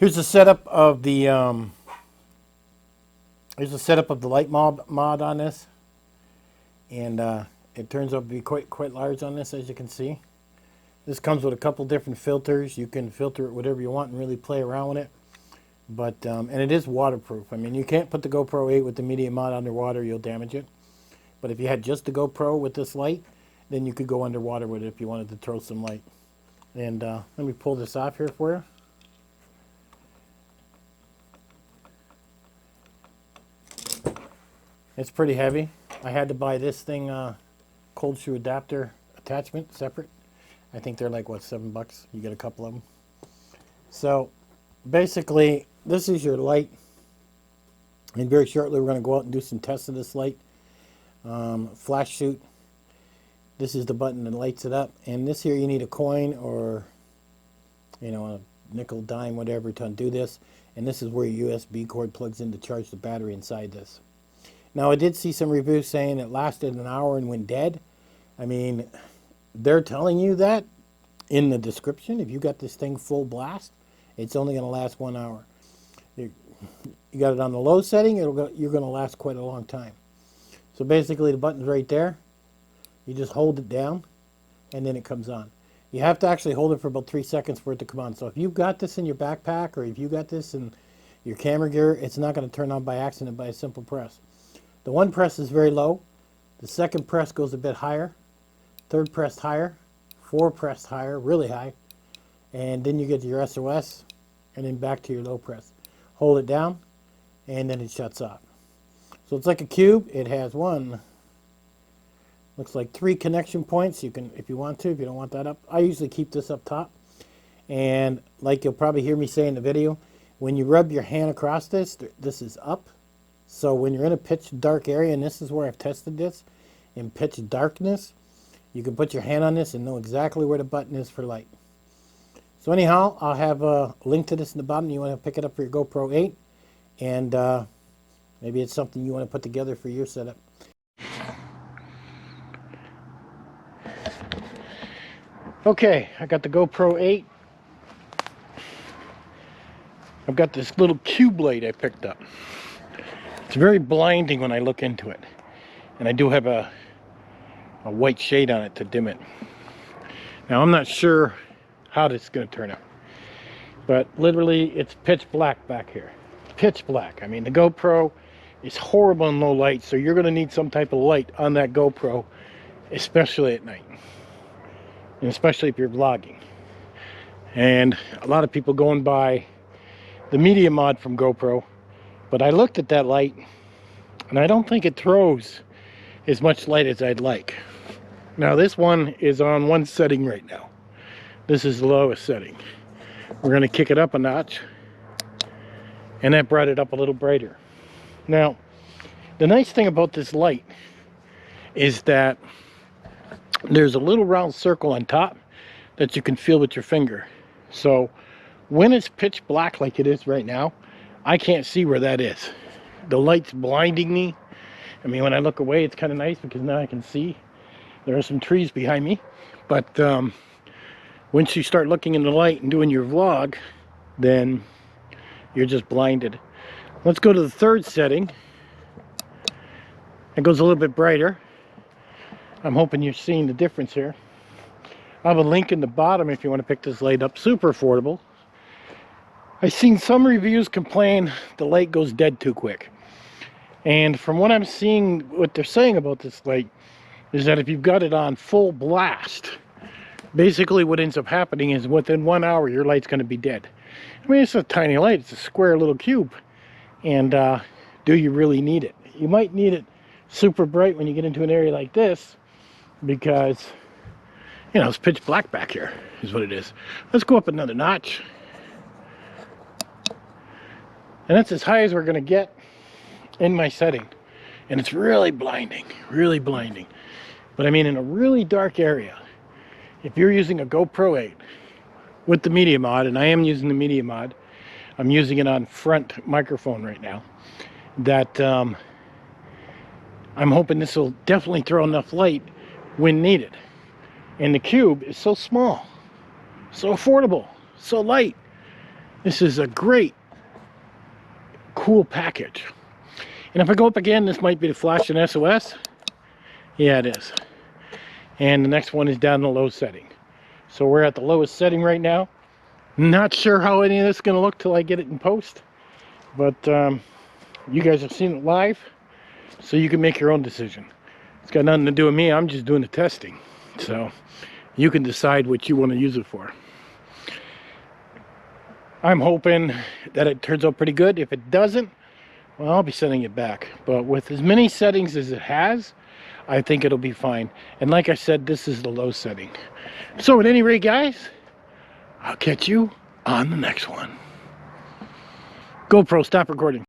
Here's the setup of the light mod on this, and it turns out to be quite large on this, as you can see. This comes with a couple different filters. You can filter it whatever you want and really play around with it. But and it is waterproof. I mean, you can't put the GoPro 8 with the media mod underwater; you'll damage it. But if you had just the GoPro with this light, then you could go underwater with it if you wanted to throw some light. And let me pull this off here for you. It's pretty heavy. I had to buy this thing, cold shoe adapter attachment, separate. I think they're like, what, $7? You get a couple of them. So basically, this is your light. And very shortly, we're going to go out and do some tests of this light. FlashShoot. This is the button that lights it up. And this here, you need a coin or, you know, a nickel, dime, whatever to undo this. And this is where your USB cord plugs in to charge the battery inside this. Now, I did see some reviews saying it lasted an hour and went dead. I mean, they're telling you that in the description. If you got this thing full blast, it's only going to last 1 hour. You got it on the low setting, you're going to last quite a long time. So basically, the button's right there. You just hold it down, and then it comes on. You have to actually hold it for about 3 seconds for it to come on. So if you've got this in your backpack, or if you got this in your camera gear, it's not going to turn on by accident by a simple press. The one press is very low. The second press goes a bit higher. Third press higher. 4 pressed higher, really high. And then you get to your SOS, and then back to your low press. Hold it down, and then it shuts off. So it's like a cube. It has looks like 3 connection points. You can, if you want to, if you don't want that up. I usually keep this up top. And like you'll probably hear me say in the video, when you rub your hand across this, this is up. So when you're in a pitch dark area, and this is where I've tested this, in pitch darkness, you can put your hand on this and know exactly where the button is for light. So anyhow, I'll have a link to this in the bottom. You want to pick it up for your GoPro 8, and maybe it's something you want to put together for your setup. Okay, I got the GoPro 8. I've got this little cube light I picked up. It's very blinding when I look into it. And I do have a white shade on it to dim it. Now I'm not sure how this is going to turn out. But literally it's pitch black back here. Pitch black. I mean, the GoPro is horrible in low light, so you're going to need some type of light on that GoPro, especially at night. And especially if you're vlogging. And a lot of people going by the media mod from GoPro. But I looked at that light, and I don't think it throws as much light as I'd like. Now this one is on one setting right now. This is the lowest setting. We're going to kick it up a notch, and that brought it up a little brighter. Now, the nice thing about this light is that there's a little round circle on top that you can feel with your finger. So when it's pitch black like it is right now, I can't see where that is. The light's blinding me. I mean, when I look away, it's kind of nice because now I can see. There are some trees behind me. But once you start looking in the light and doing your vlog, then you're just blinded. Let's go to the third setting. It goes a little bit brighter. I'm hoping you're seeing the difference here. I have a link in the bottom if you want to pick this light up. Super affordable. I've seen some reviews complain the light goes dead too quick. And from what I'm seeing, what they're saying about this light is that if you've got it on full blast, basically what ends up happening is within 1 hour, your light's going to be dead. I mean, it's a tiny light. It's a square little cube. And do you really need it? You might need it super bright when you get into an area like this because, you know, it's pitch black back here is what it is. Let's go up another notch. And that's as high as we're going to get in my setting. And it's really blinding, really blinding. But I mean, in a really dark area, if you're using a GoPro 8 with the media mod, and I am using the media mod, I'm using it on front microphone right now, that I'm hoping this will definitely throw enough light when needed. And the cube is so small, so affordable, so light. This is a great, cool package. And if I go up again, this might be the Flash and SOS. Yeah, it is. And the next one is down the low setting. So we're at the lowest setting right now. Not sure how any of this is going to look till I get it in post. But you guys have seen it live, so you can make your own decision. It's got nothing to do with me. I'm just doing the testing. So you can decide what you want to use it for. I'm hoping that it turns out pretty good. If it doesn't, well, I'll be sending it back. But with as many settings as it has, I think it'll be fine. And like I said, this is the low setting. So at any rate, guys, I'll catch you on the next one. GoPro, stop recording.